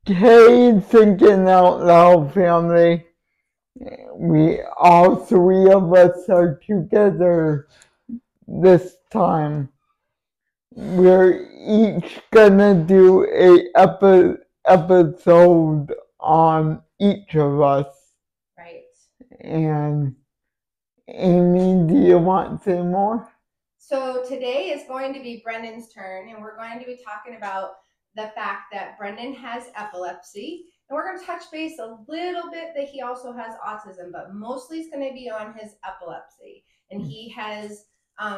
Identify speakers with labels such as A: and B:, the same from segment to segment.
A: Hey, thinking out loud family. We all three of us are together this time. We're each gonna do episode on each of us.
B: Right.
A: And Amy, do you want to say more?
B: So today is going to be Brendan's turn, and we're going to be talking about the fact that Brendan has epilepsy. And we're going to touch base a little bit that he also has autism, but mostly it's going to be on his epilepsy. And he has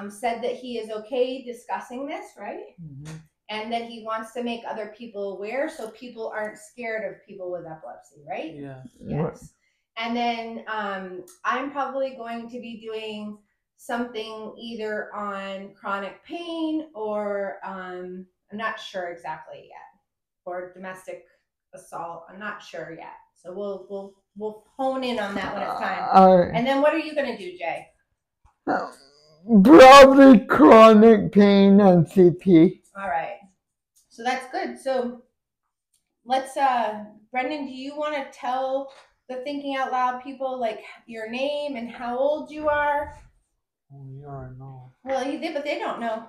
B: said that he is okay discussing this, right? Mm-hmm. And that he wants to make other people aware so people aren't scared of people with epilepsy, right?
C: Yeah.
B: Yes. And then I'm probably going to be doing something either on chronic pain or I'm not sure exactly yet, or domestic assault. I'm not sure yet. So we'll hone in on that when it's time. And then what are you gonna do, Jay?
A: Probably chronic pain and CP.
B: All right. So that's good. So let's Brendan, do you want to tell the thinking out loud people like your name and how old you are?
C: Well, you already know.
B: Well, you did, but they don't know.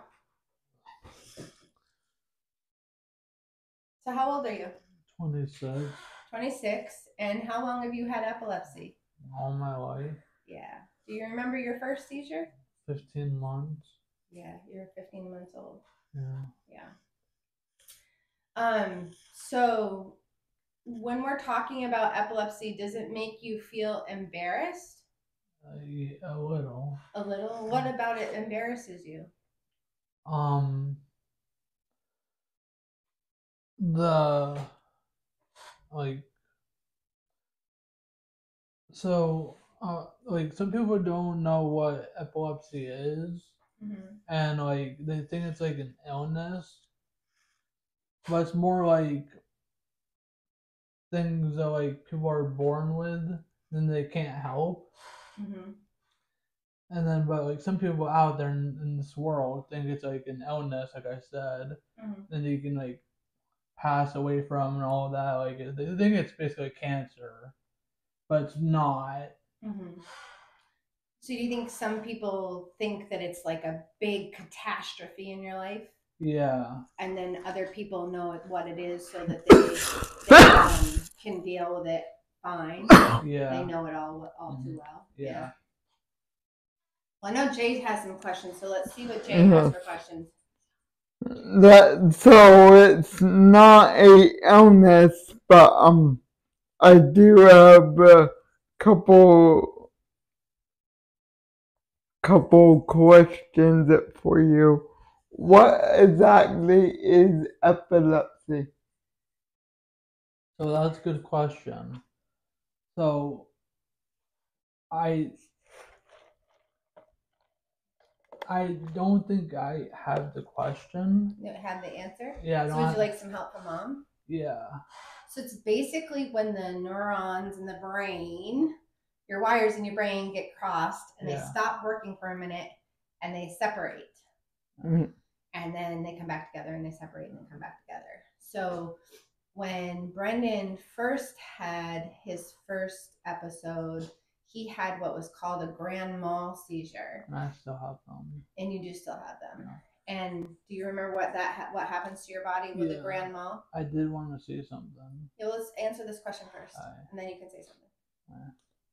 B: So how old are you?
C: 26.
B: 26. And how long have you had epilepsy?
C: All my life.
B: Yeah. Do you remember your first seizure?
C: 15 months.
B: Yeah, you're 15 months old.
C: Yeah.
B: Yeah. So when we're talking about epilepsy, does it make you feel embarrassed?
C: Yeah, a little.
B: A little? What about it embarrasses you?
C: The like so like some people don't know what epilepsy is, and like they think it's like an illness, but it's more like things that like people are born with and they can't help. And then, but like some people out there in this world think it's like an illness, like I said, then you can like pass away from and all that. Like they think it's basically cancer, but it's not.
B: So do you think some people think that it's like a big catastrophe in your life?
C: Yeah.
B: And then other people know what it is so that they can deal with it fine.
C: Yeah.
B: They know it all too well.
C: Yeah.
B: Well, I know Jay has some questions, so let's see what Jay has for questions.
A: So it's not a illness, but I do have a couple questions for you. What exactly is epilepsy?
C: So that's a good question. So I don't think I have the question.
B: You have the answer?
C: Yeah.
B: So would you like some help from Mom?
C: Yeah.
B: So it's basically when the neurons in the brain, your wires in your brain get crossed and they stop working for a minute and they separate. And then they come back together and they separate and then come back together. So when Brendan first had his first episode, he had what was called a grand mal seizure.
C: And I still have them.
B: And you do still have them. Yeah. And do you remember what happens to your body with a grand mal?
C: I did want to say something.
B: Yeah, let's answer this question first, and then you can say something.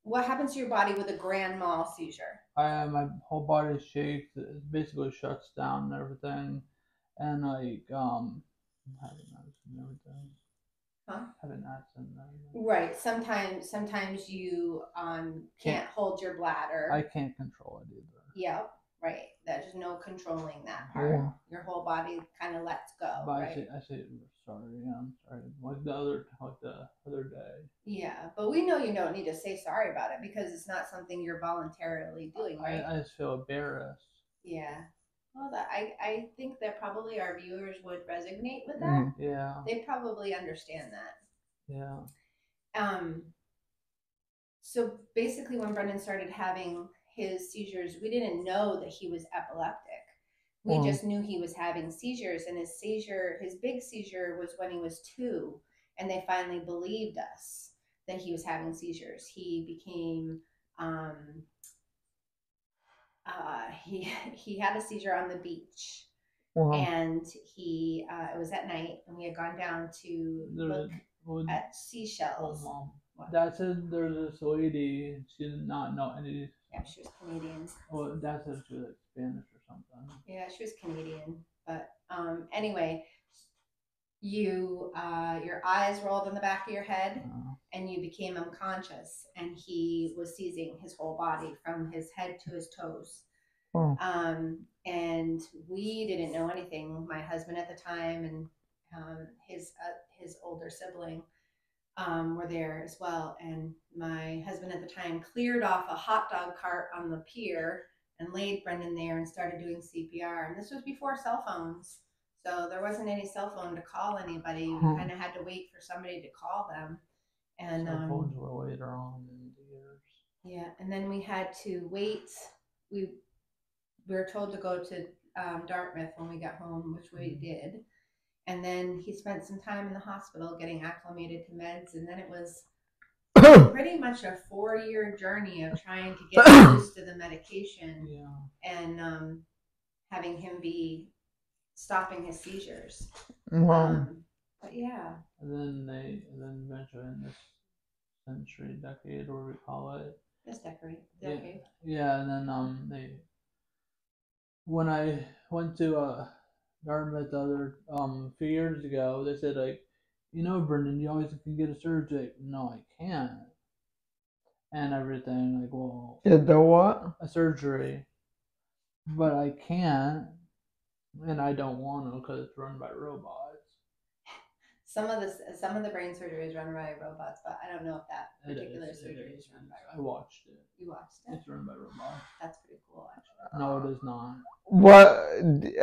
B: What happens to your body with a grand mal seizure?
C: My whole body shakes. It basically shuts down and everything, and like having nuts and everything. Having nuts and everything.
B: Right. Sometimes you can't hold your bladder.
C: I can't control it either.
B: Yep. Right. There's no controlling that part. Yeah. Your whole body kind of lets go.
C: But
B: right?
C: I say sorry. Yeah, I'm sorry. Like the other day.
B: Yeah, but we know you don't need to say sorry about it because it's not something you're voluntarily doing, right?
C: I just feel embarrassed.
B: Yeah. Well, I think that probably our viewers would resonate with that.
C: Yeah.
B: They probably understand that.
C: Yeah.
B: So basically when Brendan started having his seizures, we didn't know that he was epileptic. We just knew he was having seizures, and his big seizure was when he was 2, and they finally believed us that he was having seizures. He became he had a seizure on the beach. And he it was at night, and we had gone down to look at seashells.
C: Mom. Dad said there's this lady, she did not know any.
B: Yeah, she was Canadian.
C: Well, Dad said she was like Spanish or something.
B: Yeah, she was Canadian. But anyway, your eyes rolled in the back of your head, and you became unconscious, and he was seizing his whole body from his head to his toes. And we didn't know anything. My husband at the time and his older sibling were there as well. And my husband at the time cleared off a hot dog cart on the pier and laid Brendan there and started doing CPR. And this was before cell phones. So there wasn't any cell phone to call anybody. We kind of had to wait for somebody to call them. And
C: cell phones were later on in the years.
B: Yeah, and then we had to wait. We were told to go to Dartmouth when we got home, which we did. And then he spent some time in the hospital getting acclimated to meds. And then it was pretty much a 4-year journey of trying to get used to the medication and having him be stopping his seizures. But yeah.
C: And then eventually in this century, decade, or we call it.
B: This decade.
C: Yeah, and then when I went to Dartmouth a few years ago, they said like, Brendan, you always can get a surgery. Like, no, I can't. And everything, like, well,
A: get the what?
C: A surgery, but I can't, and I don't want to because it's run by robots.
B: Some of the brain surgery is run by robots, but I don't know if that particular surgery is run by robots.
C: I watched it.
B: You watched it?
C: It's run by robots.
B: That's pretty cool, actually.
C: No, it is not.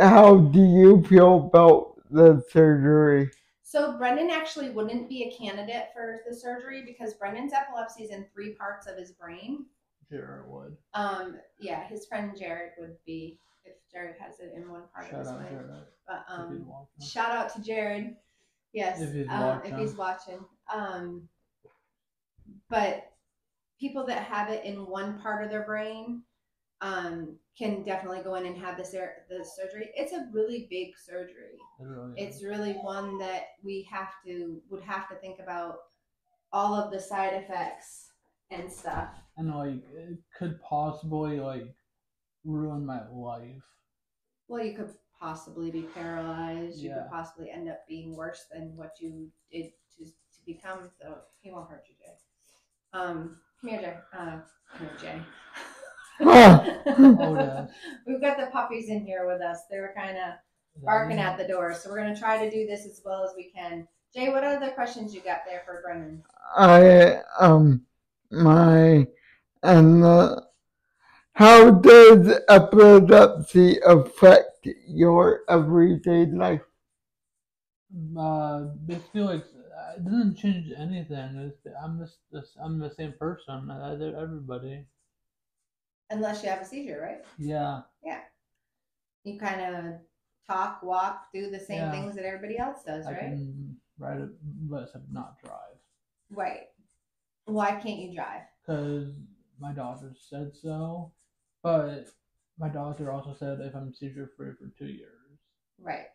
A: How do you feel about the surgery?
B: So Brendan actually wouldn't be a candidate for the surgery because Brendan's epilepsy is in 3 parts of his brain.
C: Jared would.
B: Yeah, his friend Jared would be if Jared has it in one part of his brain. But shout out to Jared. Yes, if he's watching. But people that have it in one part of their brain can definitely go in and have the surgery. It's a really big surgery. It's really one that would have to think about all of the side effects and stuff.
C: And like it could possibly like ruin my life. Well,
B: you could possibly be paralyzed. You could possibly end up being worse than what you did to become. So he won't hurt you, Jay. Come here, Jay. Come here, Jay. We've got the puppies in here with us. They were kind of barking at the door, so we're going to try to do this as well as we can. Jay, what other questions you got there for Brendan?
A: How does epilepsy affect your everyday life?
C: Basically, like, it doesn't change anything. I'm the same person as everybody.
B: Unless you have a seizure, right?
C: Yeah.
B: Yeah. You kind of talk, walk, do the same things that everybody else does, right? I
C: can ride a bus and not drive.
B: Right. Why can't you drive?
C: Because my doctor said so, but my doctor also said if I'm seizure-free for 2 years.
B: Right.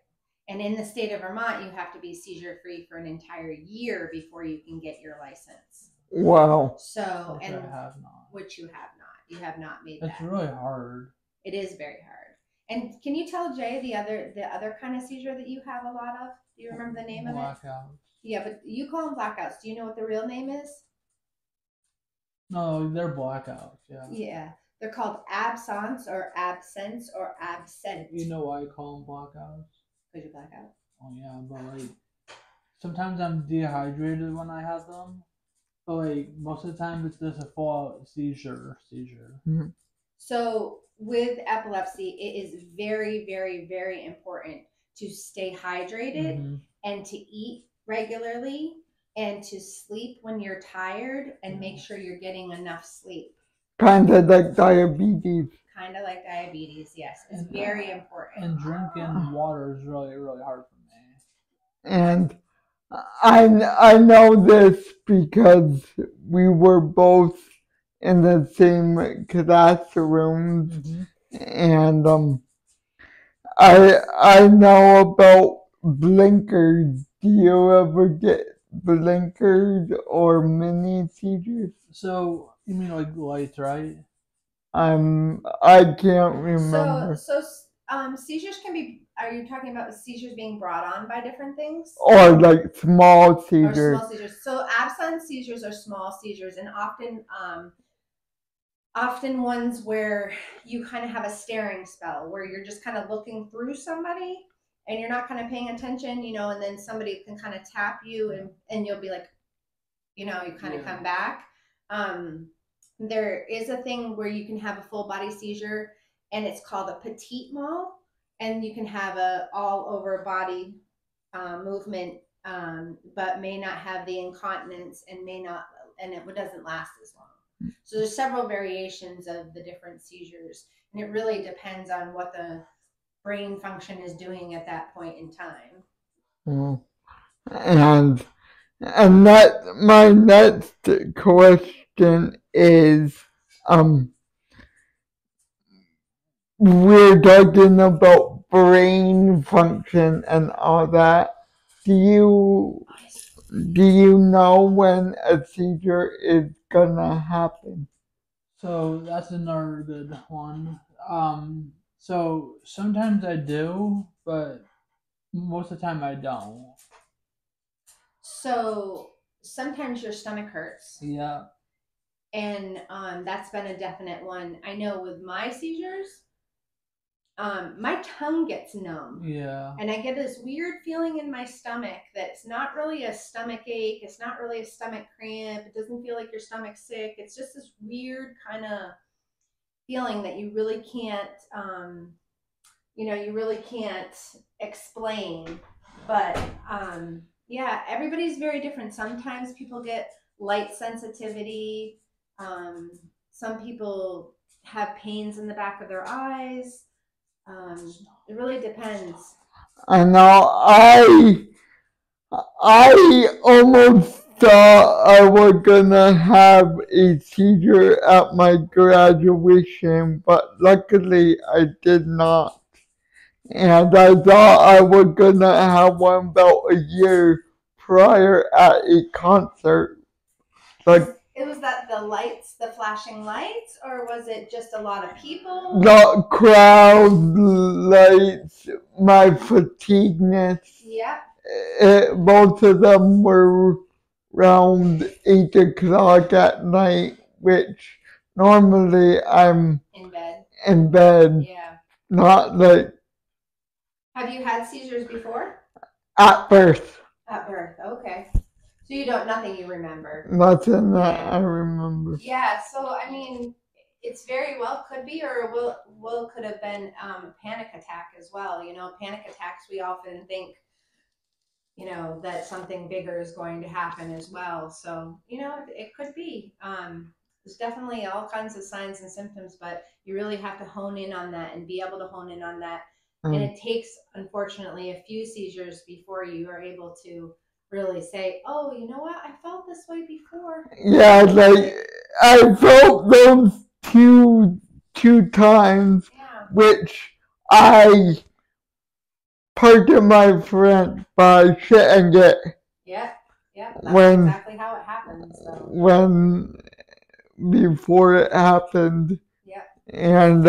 B: And in the state of Vermont, you have to be seizure-free for an entire year before you can get your license.
A: Wow.
B: So,
C: which I have not.
B: Which you have not. You have not made that.
C: It's really hard.
B: It is very hard. And can you tell Jay the other kind of seizure that you have a lot of? Do you remember the name of it?
C: Blackouts.
B: Yeah, but you call them blackouts. Do you know what the real name is?
C: No, they're blackouts. Yeah.
B: Yeah, they're called absence or absent.
C: You know why I call them blackouts?
B: Because you black out.
C: Oh yeah, but like sometimes I'm dehydrated when I have them. But like most of the time it's just a full seizure.
A: Mm-hmm.
B: So with epilepsy, it is very, very, very important to stay hydrated and to eat regularly and to sleep when you're tired and make sure you're getting enough sleep.
A: Kind of like diabetes.
B: kind of like diabetes. Yes, it's very important.
C: And drinking water is really, really hard for me.
A: And I know this because we were both in the same classrooms, and I know about blinkers. Do you ever get blinkers or mini seizures?
C: So you mean like lights, right?
A: I can't remember.
B: So seizures can be. Are you talking about seizures being brought on by different things?
A: Or like small seizures.
B: Or small seizures. So absence seizures are small seizures, and often ones where you kind of have a staring spell, where you're just kind of looking through somebody, and you're not kind of paying attention, and then somebody can kind of tap you, and you'll be like, you kind of come back. There is a thing where you can have a full body seizure, and it's called a petit mal, and you can have a all over body movement, but may not have the incontinence and it doesn't last as long. So there's several variations of the different seizures, and it really depends on what the brain function is doing at that point in time.
A: And that my next question is, we're talking about brain function and all that. Do you know when a seizure is gonna happen?
C: So that's another good one. So sometimes I do, but most of the time I don't.
B: So sometimes your stomach hurts.
C: Yeah.
B: And that's been a definite one. I know with my seizures, my tongue gets numb.
C: Yeah.
B: And I get this weird feeling in my stomach that's not really a stomach ache. It's not really a stomach cramp. It doesn't feel like your stomach's sick. It's just this weird kind of feeling that you really can't, explain. But yeah, everybody's very different. Sometimes people get light sensitivity. Some people have pains in the back of their eyes. It really depends.
A: I know I almost thought I was gonna have a seizure at my graduation, but luckily I did not. And I thought I was gonna have one about a year prior at a concert. Like,
B: it was that the flashing lights, or was it just a lot of people?
A: the crowd, lights, my fatigueness.
B: Yeah.
A: Both of them were around 8 o'clock at night, which normally I'm
B: in bed. Yeah.
A: Not like.
B: Have you had seizures before?
A: At birth.
B: At birth, okay. So nothing you remember?
A: Nothing that I remember.
B: Yeah, so I mean, it's very well could be, or could have been a panic attack as well. Panic attacks, we often think, that something bigger is going to happen as well. So, it could be. There's definitely all kinds of signs and symptoms, but you really have to hone in on that and be able to hone in on that. And it takes, unfortunately, a few seizures before you are able to really say, oh, you know what? I felt this way before.
A: Yeah, like I felt those two times, which I pardon my French, but I shouldn't get.
B: Yeah, that's exactly how it happens. So.
A: When before it happened.
B: Yeah.
A: And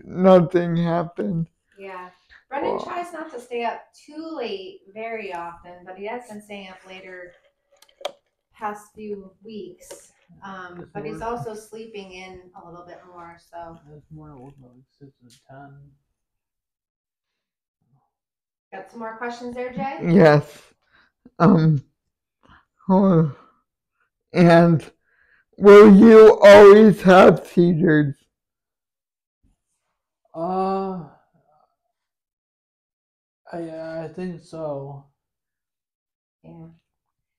A: nothing happened.
B: Yeah. Brendan tries not to stay up too late very often, but he has been staying up later past few weeks. But he's also sleeping in a little bit more. So.
C: That's more like 6 to 10.
B: Got some more questions there, Jay?
A: Yes. And will you always have seizures?
C: I think so.
B: Yeah.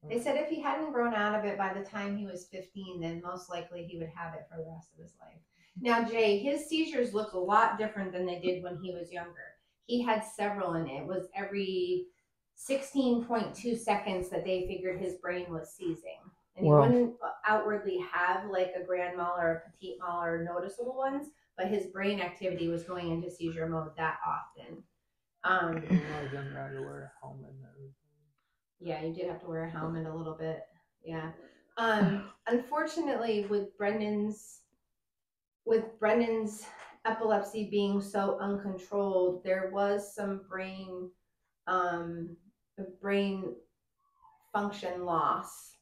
B: They said if he hadn't grown out of it by the time he was 15, then most likely he would have it for the rest of his life. Now, Jay, his seizures look a lot different than they did when he was younger. He had several, and it was every 16.2 seconds that they figured his brain was seizing. And he wouldn't outwardly have like a grand mal or a petit mal or noticeable ones, but his brain activity was going into seizure mode that often.
C: I was younger, I had to wear a helmet and everything.
B: Yeah, you did have to wear a helmet a little bit. Yeah. Unfortunately, with Brendens epilepsy being so uncontrolled, there was some brain function loss,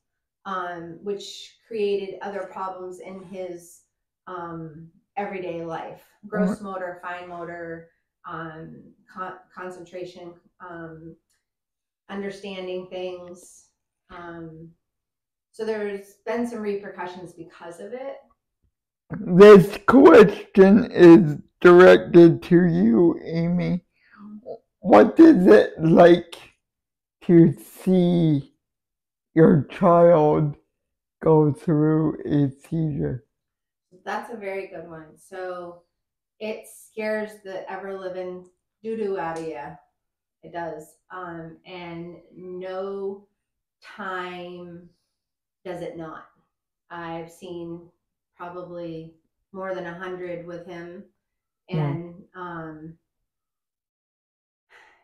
B: which created other problems in his everyday life: gross motor, fine motor, concentration, understanding things. So there's been some repercussions because of it.
A: This question is directed to you, Amy. What is it like to see your child go through a seizure?
B: That's a very good one. So it scares the ever living doo doo out of you. It does. And no time does it not. I've seen probably more than 100 with him, and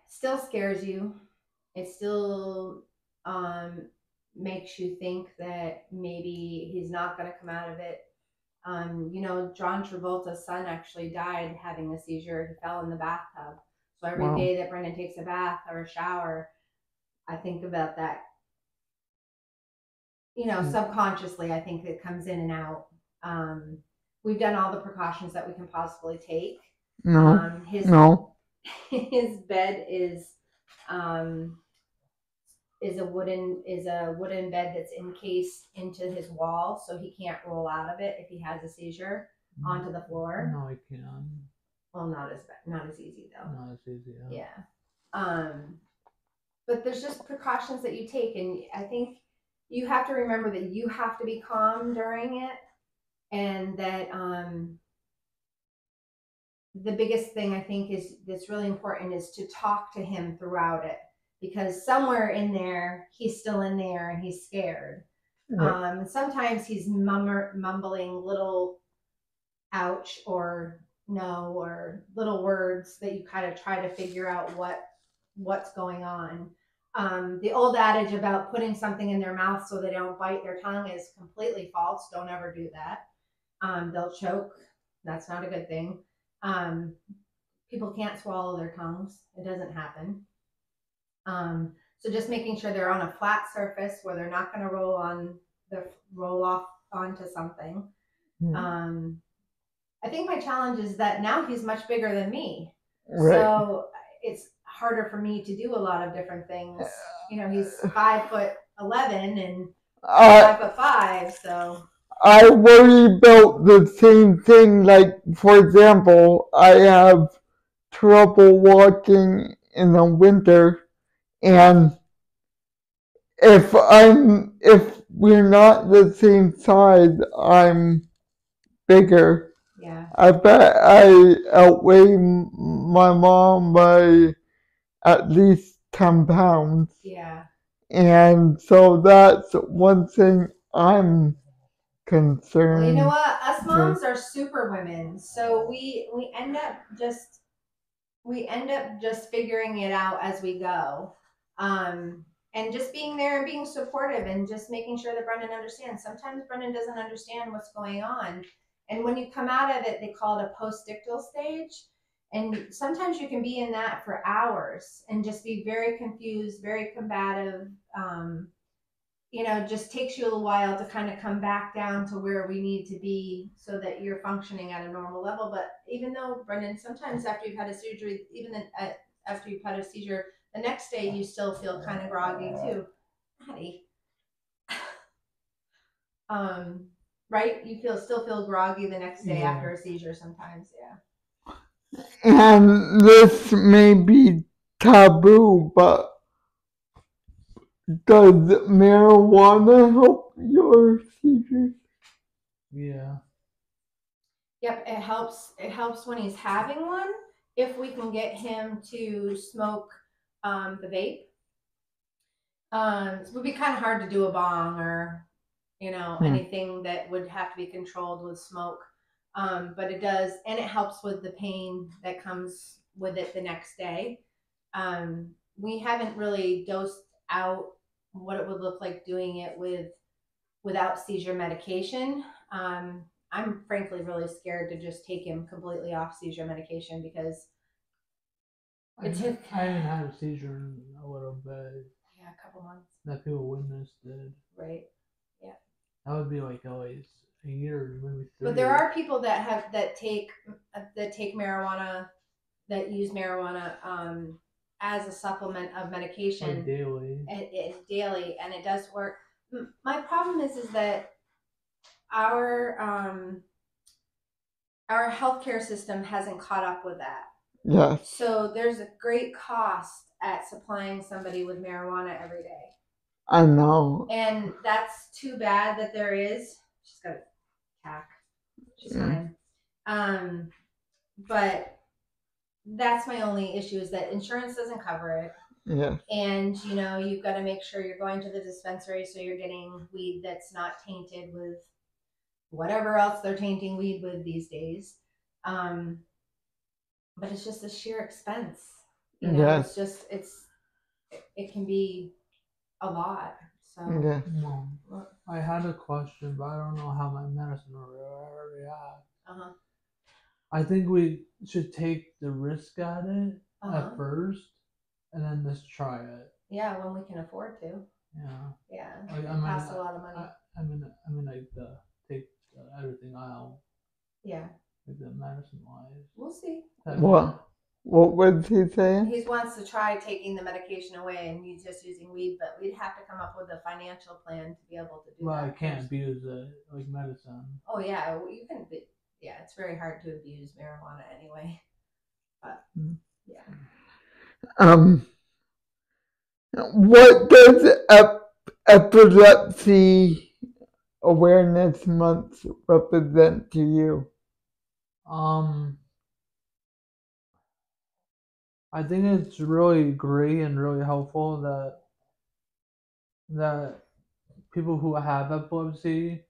B: still scares you. It still makes you think that maybe he's not going to come out of it. John Travolta's son actually died having a seizure. He fell in the bathtub. So every day that Brendon takes a bath or a shower, I think about that. Subconsciously, I think it comes in and out. We've done all the precautions that we can possibly take. His bed is a wooden bed that's encased into his wall, so he can't roll out of it if he has a seizure onto the floor.
C: No, he can't.
B: Well, not as easy though.
C: Not as easy.
B: Yeah. But there's just precautions that you take, and I think you have to remember that you have to be calm during it, and that the biggest thing I think that's really important is to talk to him throughout it, because somewhere in there he's still in there and he's scared. Sometimes he's mumbling little ouch or no or little words that you kind of try to figure out what's going on. The old adage about putting something in their mouth so they don't bite their tongue is completely false. Don't ever do that. They'll choke. That's not a good thing. People can't swallow their tongues. It doesn't happen. So just making sure they're on a flat surface where they're not going to roll off onto something. I think my challenge is that now he's much bigger than me. Right. So it's harder for me to do a lot of different things. He's 5'11" and 5'5", so.
A: I worry about the same thing. Like, for example, I have trouble walking in the winter, and if we're not the same size, I'm bigger.
B: Yeah.
A: I bet I outweigh my mom by at least 10 pounds.
B: Yeah.
A: And so that's one thing I'm concerned.
B: Well, you know what? Us moms are super women. So we end up just figuring it out as we go. And just being there and being supportive and just making sure that Brendon understands. Sometimes Brendon doesn't understand what's going on. And when you come out of it, they call it a post-ictal stage. And sometimes you can be in that for hours and just be very confused, very combative. Just takes you a little while to kind of come back down to where we need to be so that you're functioning at a normal level. But even though, Brendon, sometimes after you've had a surgery, after you've had a seizure, the next day you still feel kind of groggy too. Honey. Right? You still feel groggy the next day after a seizure sometimes, yeah.
A: And this may be taboo, but does marijuana help your seizures?
C: Yeah.
B: Yep, it helps. It helps when he's having one. If we can get him to smoke the vape, it would be kind of hard to do a bong or anything that would have to be controlled with smoke. But it does, and it helps with the pain that comes with it the next day. We haven't really dosed out what it would look like doing it without seizure medication. I'm frankly really scared to just take him completely off seizure medication because
C: I haven't had a seizure in a little bit.
B: Yeah, a couple months.
C: That people witnessed it.
B: Right. Yeah.
C: That would be like always a year, maybe 3.
B: But there are people that take marijuana, that use marijuana as a supplement of medication,
C: like daily.
B: Daily, and it does work. My problem is that our healthcare system hasn't caught up with that.
A: Yes.
B: So there's a great cost at supplying somebody with marijuana every day.
A: I know.
B: And that's too bad that there is. She's got a tack. She's fine. But that's my only issue, is that insurance doesn't cover it.
A: Yeah.
B: And you've got to make sure you're going to the dispensary so you're getting weed that's not tainted with whatever else they're tainting weed with these days. But it's just a sheer expense.
A: Yes.
B: It can be a lot. So
A: yeah.
C: Mom, I had a question, but I don't know how my medicine will react. I think we should take the risk at it at first, and then just try it.
B: Yeah, when we can afford to.
C: Yeah.
B: Yeah.
C: Like,
B: it costs a lot of money.
C: I mean, like take everything out.
B: Yeah.
C: Like the medicine wise.
B: We'll see.
A: What was he saying?
B: He wants to try taking the medication away and he's just using weed, but we'd have to come up with a financial plan to be able to do that.
C: Well, I can't abuse it like medicine.
B: Oh yeah, you can. Yeah, it's very hard to abuse marijuana anyway. But yeah.
A: What does Epilepsy Awareness Month represent to you?
C: I think it's really great and really helpful that people who have epilepsy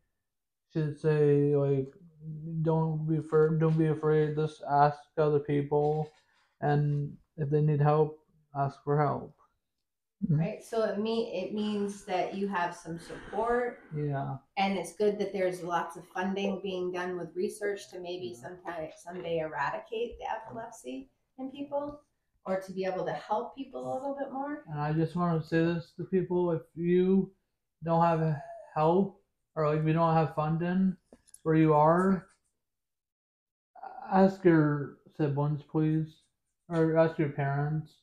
C: should say, like, don't be afraid, just ask other people, and if they need help, ask for help.
B: Right, so it means that you have some support.
C: Yeah.
B: And it's good that there's lots of funding being done with research to maybe someday eradicate the epilepsy in people, or to be able to help people a little bit more.
C: And I just want to say this to people: if you don't have help, or like if you don't have funding where you are, ask your siblings, please, or ask your parents.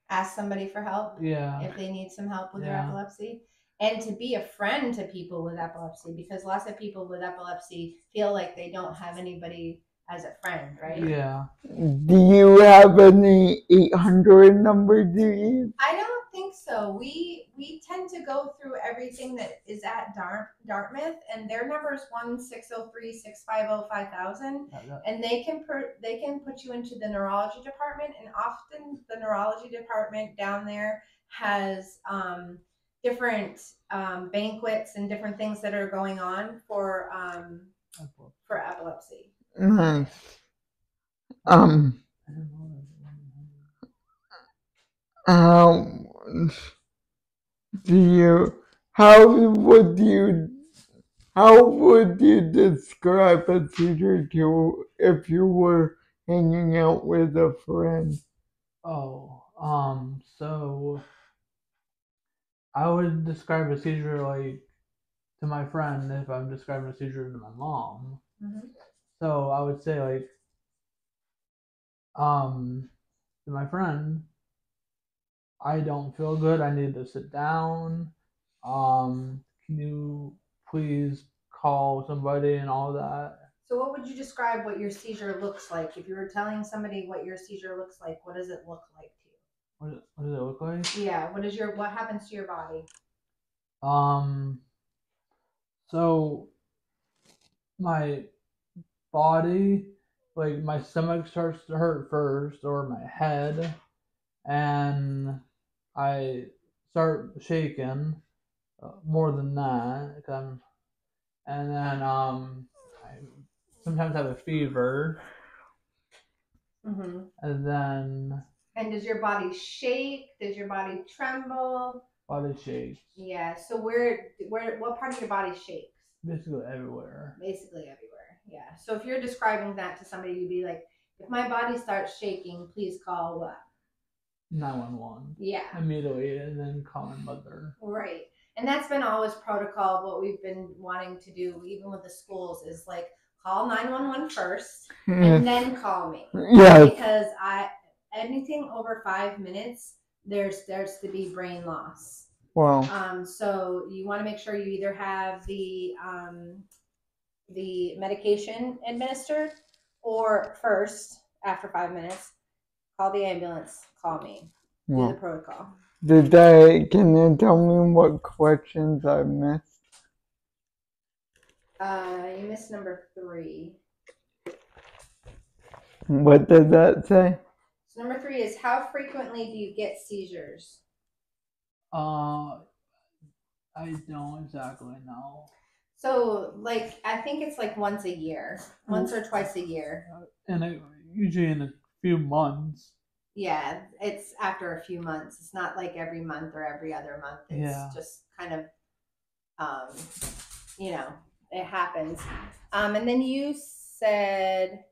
B: Ask somebody for help.
C: Yeah.
B: If they need some help with their epilepsy. And to be a friend to people with epilepsy, because lots of people with epilepsy feel like they don't have anybody as a friend, right?
C: Yeah.
A: Do you have any 800 numbers you use?
B: I don't think so. We tend to go through everything that is at Dartmouth, and their number is 1-603-650-5000, and they can put you into the neurology department, and often the neurology department down there has different banquets and different things that are going on for epilepsy.
A: Nice. How would you describe a seizure to if you were hanging out with a friend?
C: So I would describe a seizure like to my friend if I'm describing a seizure to my mom. So I would say like to my friend, I don't feel good, I need to sit down. Can you please call somebody and all that? So
B: what would you describe what your seizure looks like? If you were telling somebody what your seizure looks like, what does it look like to you?
C: What does it look like?
B: Yeah, what happens to your body?
C: So my body, like my stomach starts to hurt first, or my head, and I start shaking more than that. And then I sometimes have a fever, and then.
B: And does your body shake? Does your body tremble?
C: Body shakes.
B: Yeah. So what part of your body shakes?
C: Basically everywhere.
B: Basically everywhere. Yeah. So if you're describing that to somebody, you'd be like, if my body starts shaking, please call what?
C: 911.
B: Yeah.
C: Immediately, and then call my mother.
B: Right. And that's been always protocol. What we've been wanting to do, even with the schools, is like call 911 first and then call me.
A: Yeah.
B: Because anything over 5 minutes, there starts to be brain loss.
A: Wow.
B: So you want to make sure you either have the medication administered, or first, after 5 minutes, call the ambulance, call me. Do the protocol.
A: Can you tell me what questions I missed?
B: You missed number 3.
A: What did that say?
B: So number 3 is, how frequently do you get seizures?
C: I don't exactly know.
B: So, like, I think it's like once a year, once or twice a year.
C: And usually in a few months.
B: Yeah, it's after a few months. It's not like every month or every other month. It's just kind of, it happens. And then you said,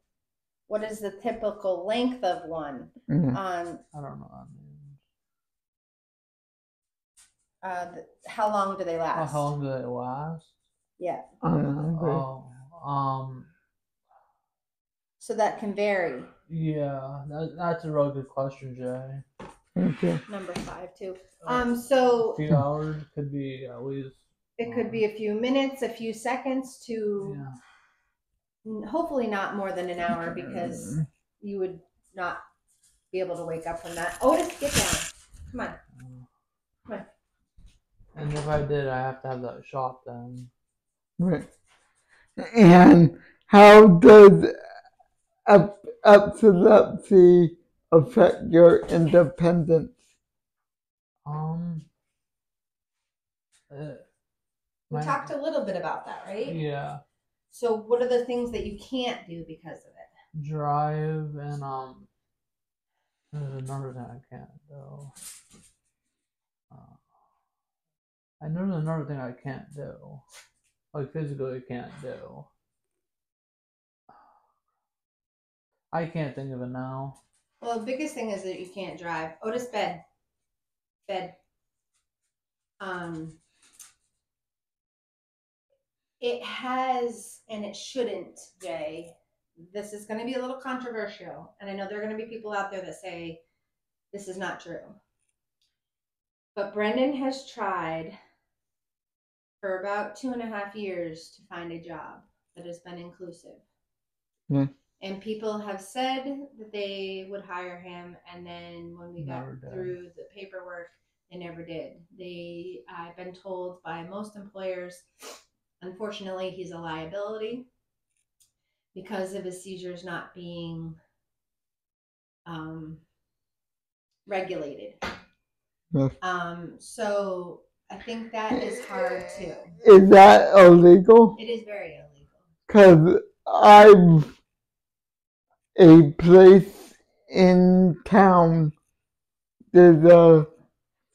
B: what is the typical length of one?
C: I don't know what that means.
B: How long do they last?
C: How long do they last?
B: Yeah. So that can vary.
C: Yeah, that's a really good question, Jay.
A: Okay.
B: Number 5 too. So
C: a few hours could be at least.
B: It could be a few minutes, a few seconds to. Yeah. Hopefully not more than an hour, because you would not be able to wake up from that. Otis, get down. Come on. Come on.
C: And if I did, I have to have that shot then.
A: Right. And how does epilepsy affect your independence?
B: We talked a little bit about that, right?
C: Yeah.
B: So what are the things that you can't do because of it?
C: Drive, and there's another thing I can't do. I know there's another thing I can't do. Like physically can't do. I can't think of it now.
B: Well, the biggest thing is that you can't drive. Otis, bed. It has, and it shouldn't, Jay. This is going to be a little controversial, and I know there are going to be people out there that say this is not true. But Brendon has tried for about 2.5 years to find a job that has been inclusive.
A: Yeah.
B: And people have said that they would hire him, and then when we got through the paperwork, they never did. I've been told by most employers, unfortunately, he's a liability because of his seizures not being regulated.
A: Yes.
B: So I think that is hard too.
A: Is that illegal?
B: It is very illegal.
A: Because a place in town did the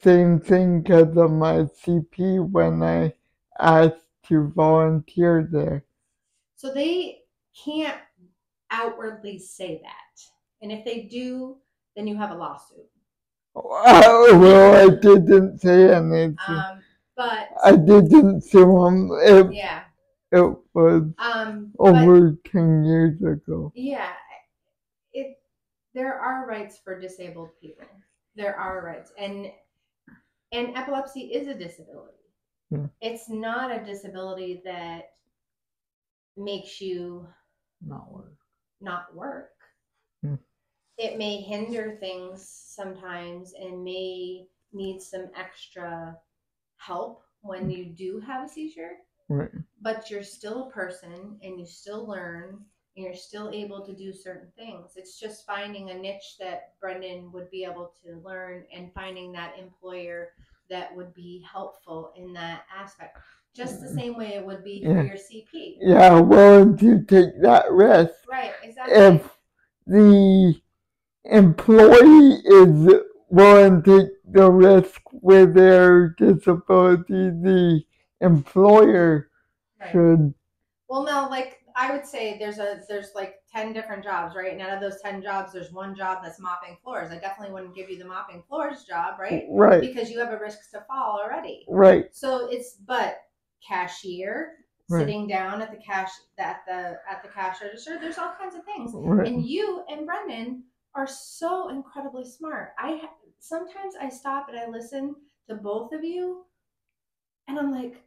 A: same thing because of my CP when I asked to volunteer there.
B: So they can't outwardly say that. And if they do, then you have a lawsuit.
A: Well, I didn't say anything.
B: But
A: I didn't sue him. It was over 10 years ago.
B: Yeah. There are rights for disabled people. There are rights. And epilepsy is a disability.
A: Yeah.
B: It's not a disability that makes you not work.
A: Yeah.
B: It may hinder things sometimes and may need some extra help when you do have a seizure.
A: Right.
B: But you're still a person and you still learn and you're still able to do certain things. It's just finding a niche that Brenden would be able to learn and finding that employer that would be helpful in that aspect. Just the same way it would be for your CP.
A: Yeah, willing to take that risk.
B: Right, exactly.
A: If the employee is willing to take the risk with their disability, the employer should.
B: Well, no, like I would say there's like 10 different jobs, right? And out of those 10 jobs, there's one job that's mopping floors. I definitely wouldn't give you the mopping floors job, right?
A: Right.
B: Because you have a risk to fall already.
A: Right.
B: So but cashier, sitting down at the cash register, there's all kinds of things. Right. And you and Brenden are so incredibly smart. Sometimes I stop and I listen to both of you, and I'm like,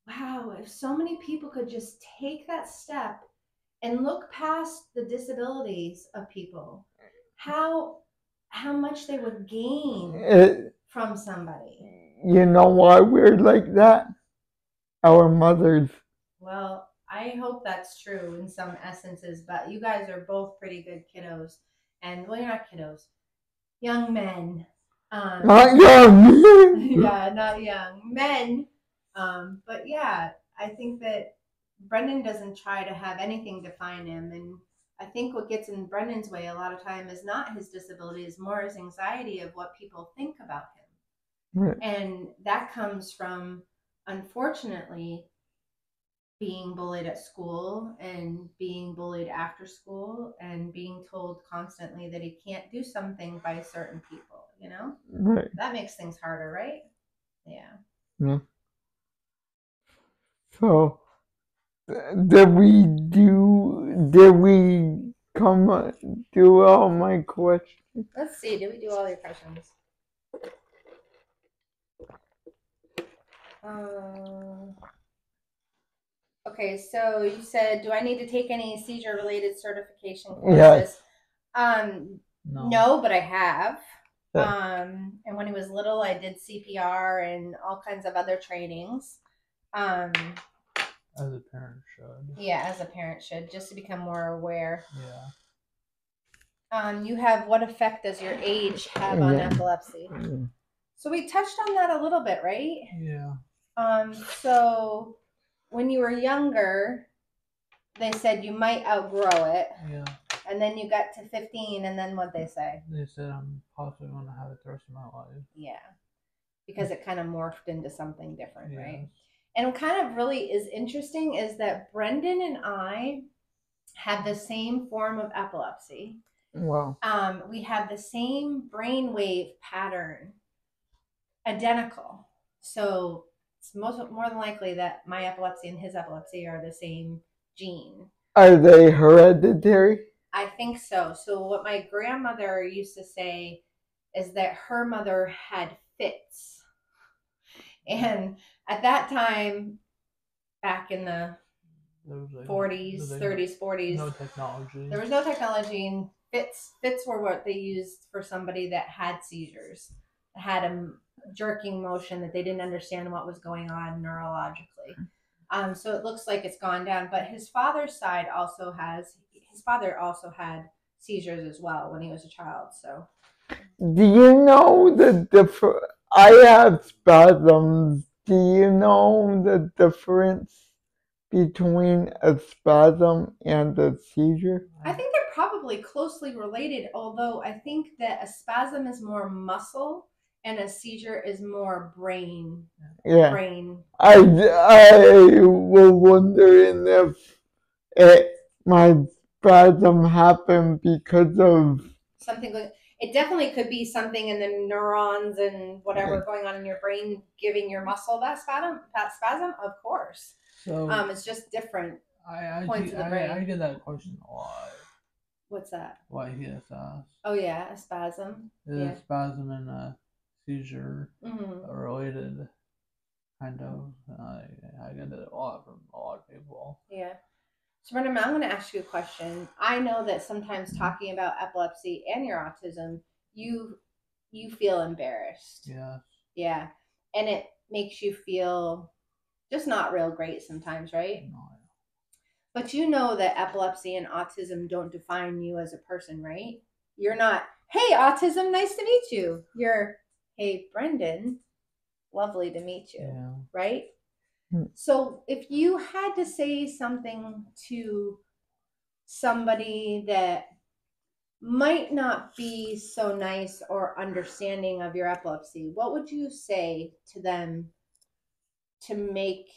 B: wow, if so many people could just take that step and look past the disabilities of people, how much they would gain from somebody.
A: You know why we're like that? Our mothers.
B: Well, I hope that's true in some essences, but you guys are both pretty good kiddos. And, well, you're not kiddos. Young men.
A: Not young.
B: Yeah, not young. Men. But yeah, I think that Brenden doesn't try to have anything define him. And I think what gets in Brendan's way a lot of time is not his disability, it's more his anxiety of what people think about him. Right. And that comes from, unfortunately, being bullied at school and being bullied after school and being told constantly that he can't do something by certain people, you know?
A: Right.
B: That makes things harder, right? Yeah.
A: Yeah. So, did we come do all my questions?
B: Let's see, did we do all your questions? Okay, so you said, do I need to take any seizure-related certification courses? Yes. No, but I have. And when he was little, I did CPR and all kinds of other trainings.
C: As a parent should.
B: Yeah, as a parent should, just to become more aware.
C: Yeah.
B: You have, what effect does your age have on epilepsy? So we touched on that a little bit, right?
C: Yeah.
B: So when you were younger, they said you might outgrow it.
C: Yeah.
B: And then you got to 15, and then what'd they say?
C: They said I'm possibly going to have it the rest of my life.
B: Yeah. Because it kind of morphed into something different, right? And what kind of really is interesting is that Brenden and I had the same form of epilepsy.
A: Wow.
B: We had the same brainwave pattern, identical. So it's more than likely that my epilepsy and his epilepsy are the same gene.
A: Are they hereditary?
B: I think so. So what my grandmother used to say is that her mother had fits. And at that time, back in the 40s, 30s, 40s,
C: no technology.
B: There was no technology, and fits were what they used for somebody that had seizures, had a jerking motion that they didn't understand what was going on neurologically. So it looks like it's gone down. But his father's side also his father also had seizures as well when he was a child. So,
A: do you know I have spasms. Do you know the difference between a spasm and a seizure?
B: I think they're probably closely related, although I think that a spasm is more muscle and a seizure is more brain.
A: Yeah.
B: Brain.
A: I was wondering if my spasm happened because of
B: something. It definitely could be something in the neurons and whatever going on in your brain giving your muscle that spasm, of course.
C: So
B: it's just different points of the brain.
C: I get that question a lot.
B: What's that?
C: Why he has asked.
B: Oh yeah, a spasm.
C: Is a spasm and a seizure related? Kind of. I get it a lot from a lot of people.
B: Yeah. So, Brendon, I'm going to ask you a question. I know that sometimes talking about epilepsy and your autism, you feel embarrassed.
C: Yeah.
B: Yeah. And it makes you feel just not real great sometimes, right?
C: No.
B: But you know that epilepsy and autism don't define you as a person, right? You're not, hey, autism, nice to meet you. You're, hey, Brenden, lovely to meet you, right? So if you had to say something to somebody that might not be so nice or understanding of your epilepsy, what would you say to them to make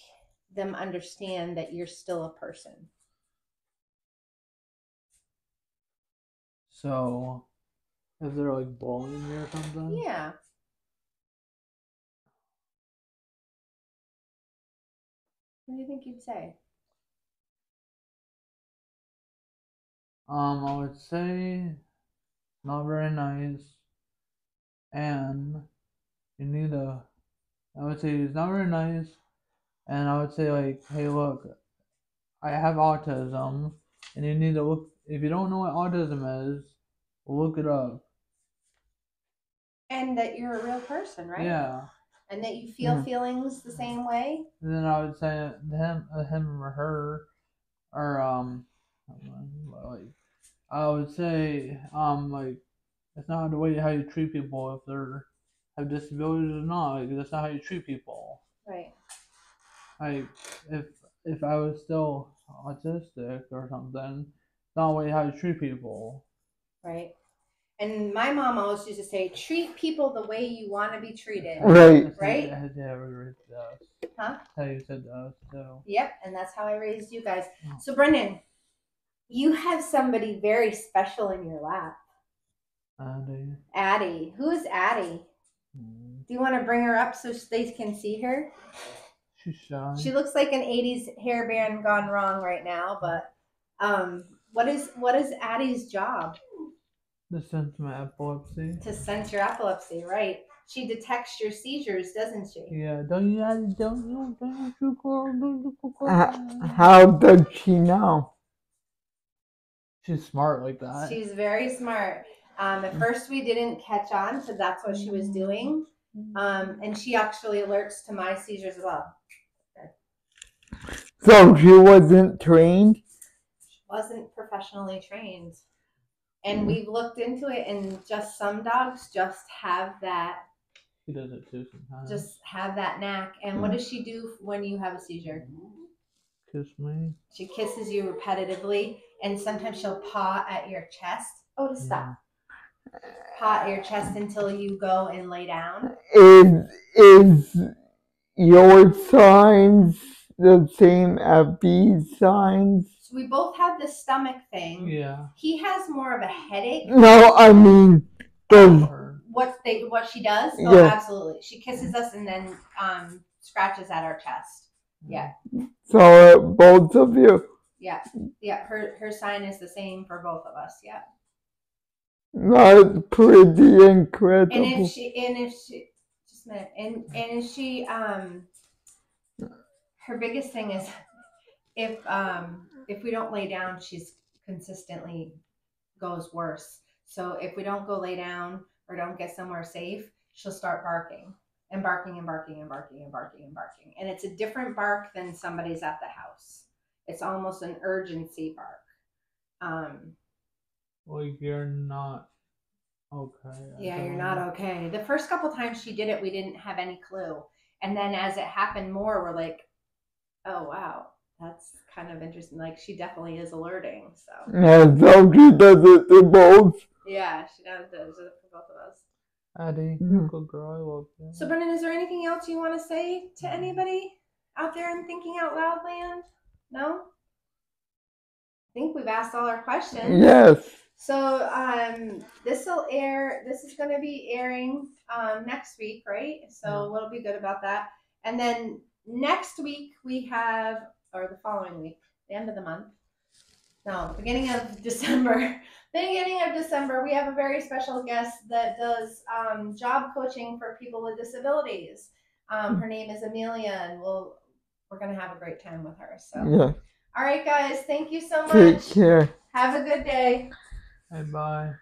B: them understand that you're still a person?
C: So, if they're like bullying me or something?
B: Yeah. What do you think you'd say?
C: I would say not very nice, and you need to. I would say it's not very nice, and I would say like, hey, look, I have autism, and you need to look. If you don't know what autism is, look it up.
B: And that you're a real person, right?
C: Yeah.
B: And that you feel feelings the same way.
C: And then I would say him or her, or like I would say like it's not the way how you treat people if they're have disabilities or not. Like that's not how you treat people.
B: Right.
C: Like if I was still autistic or something, it's not the way how you treat people.
B: Right. And my mom always used to say, treat people the way you want to be treated.
A: Right.
B: Right?
C: Huh? How you said that. So.
B: Yep, and that's how I raised you guys. So Brenden, you have somebody very special in your lap.
C: Addie.
B: Addie. Who is Addie? Do you want to bring her up so they can see her?
C: She's shy.
B: She looks like an 80s hairband gone wrong right now, but what is Addie's job?
C: To sense my epilepsy.
B: To sense your epilepsy, right. She detects your seizures, doesn't she?
C: Yeah, don't you
A: How does she know?
C: She's smart like that.
B: She's very smart. At first we didn't catch on, so that's what she was doing. And she actually alerts to my seizures as well.
A: So she wasn't trained?
B: She wasn't professionally trained. And we've looked into it, and just some dogs just have that.
C: She does it too sometimes.
B: Just have that knack. And what does she do when you have a seizure?
C: Kiss me.
B: She kisses you repetitively, and sometimes she'll paw at your chest. Oh, to stop. Paw at your chest until you go and lay down.
A: Is your signs the same as B's signs?
B: So we both have the stomach thing.
C: Yeah.
B: He has more of a headache.
A: No, I mean
B: what she does?
A: Yeah.
B: Oh, absolutely. She kisses us and then scratches at our chest. Yeah.
A: So both of you?
B: Yeah. Yeah. Her sign is the same for both of us. Yeah.
A: That's pretty incredible.
B: And if she just a minute. And if she her biggest thing is if we don't lay down, she's consistently goes worse. So if we don't go lay down or don't get somewhere safe, she'll start barking and barking and barking and barking and barking and barking. And it's a different bark than somebody's at the house. It's almost an urgency bark.
C: Like you're not okay.
B: Yeah, you're not okay. The first couple times she did it, we didn't have any clue. And then as it happened more, we're like, oh, wow, that's kind of interesting. Like, she definitely is alerting. So
A: yeah, so she does it to both.
B: Yeah, she does it for both of us.
C: Addie, you're a good girl. I love you.
B: So, Brenden, is there anything else you want to say to anybody out there in Thinking Out Loud land? No? I think we've asked all our questions.
A: Yes.
B: So this will air. This is going to be airing next week, right? So we'll be good about that. And then next week we have, or the following week, the end of the month. No, beginning of December. Beginning of December, we have a very special guest that does job coaching for people with disabilities. Her name is Amelia, and we're going to have a great time with her. So,
A: yeah.
B: All right, guys. Thank you so much.
A: Take care.
B: Have a good day.
C: Bye.